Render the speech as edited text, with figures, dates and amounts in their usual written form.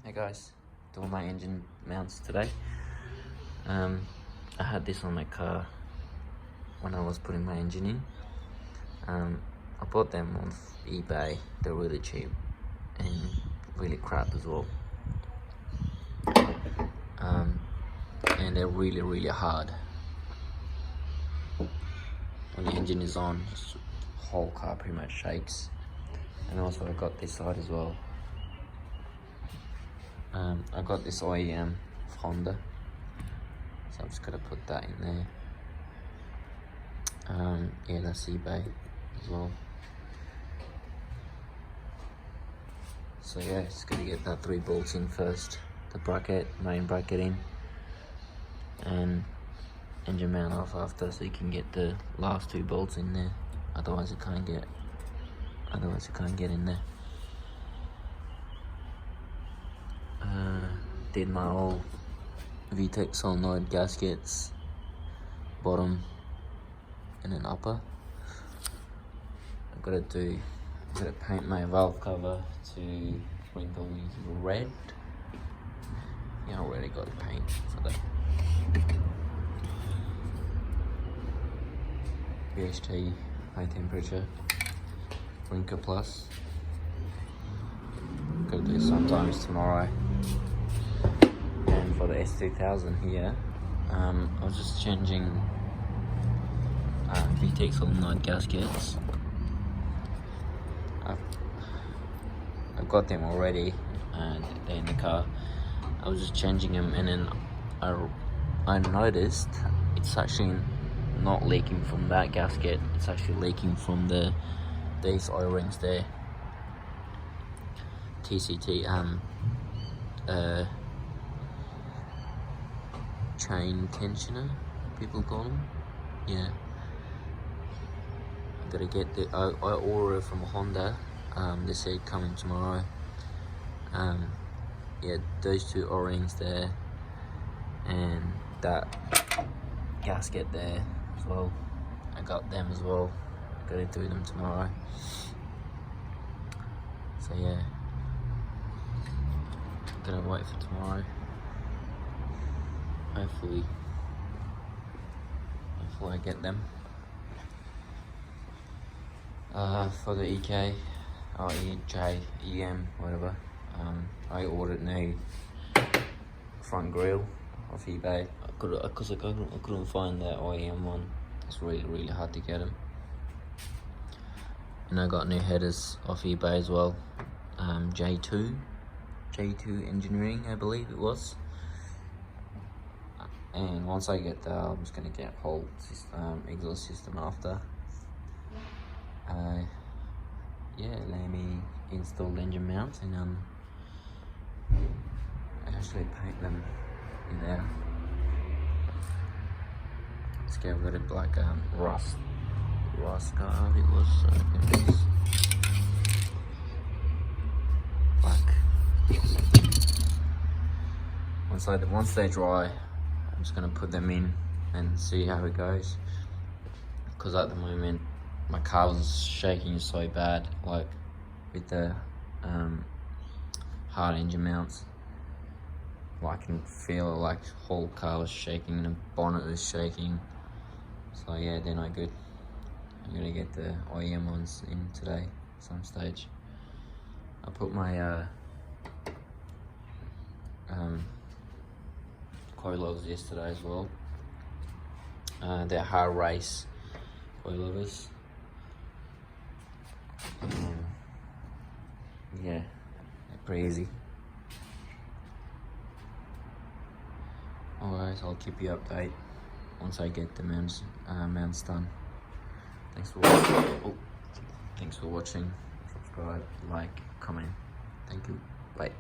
Hey guys, doing my engine mounts today. I had this on my car when I was putting my engine in. I bought them on eBay. They're really cheap and really crap as well. And they're really hard. When the engine is on, the whole car pretty much shakes. And also I got this side as well. I got this OEM Honda, so I'm just gonna put that in there. Yeah, that's eBay as well. So yeah, just gonna get that 3 bolts in first. The bracket, main bracket in, and engine mount off after, so you can get the last 2 bolts in there. Otherwise, you can't get in there. Did my old VTEC solenoid gaskets, bottom and an upper. I've got to paint my valve cover to wrinkly red. Yeah, I already got the paint for that. VHT, high temperature, Brinker Plus. Gotta do sometimes tomorrow. And for the S2000 here, I was just changing VTEC solenoid gaskets. I've got them already, and they're in the car. I was just changing them, and then I noticed it's actually not leaking from that gasket. It's actually leaking from these O-rings there. TCT chain tensioner, people call them. Yeah, I gotta get the. I ordered it from Honda. They said coming tomorrow. Yeah, those 2 O-rings there, and that gasket there as well. I got them as well. Gotta do them tomorrow. So yeah, gonna wait for tomorrow. Hopefully I get them. For the EK or EJ, EM, whatever. I ordered new front grille off eBay. Because I couldn't find that OEM one. It's really hard to get them. And I got new headers off eBay as well. J2 Engineering, I believe it was. And once I get that, I'm just gonna get whole system, exhaust system after. Yeah, let me install the engine mounts and actually paint them in there. Let's get rid of black rust guard. It was black. Once they dry, I'm just gonna put them in and see how it goes. Because at the moment, my car was shaking so bad, like with the hard engine mounts. Well, I can feel like the whole car was shaking and the bonnet was shaking. So yeah, they're not good. I'm gonna get the OEM ones in today, some stage. I put my coilovers yesterday as well. They're hard race coilovers. Yeah, they're pretty easy. Alright, I'll keep you updated once I get the mounts done. Thanks for watching. Subscribe, like, comment. Thank you. Bye.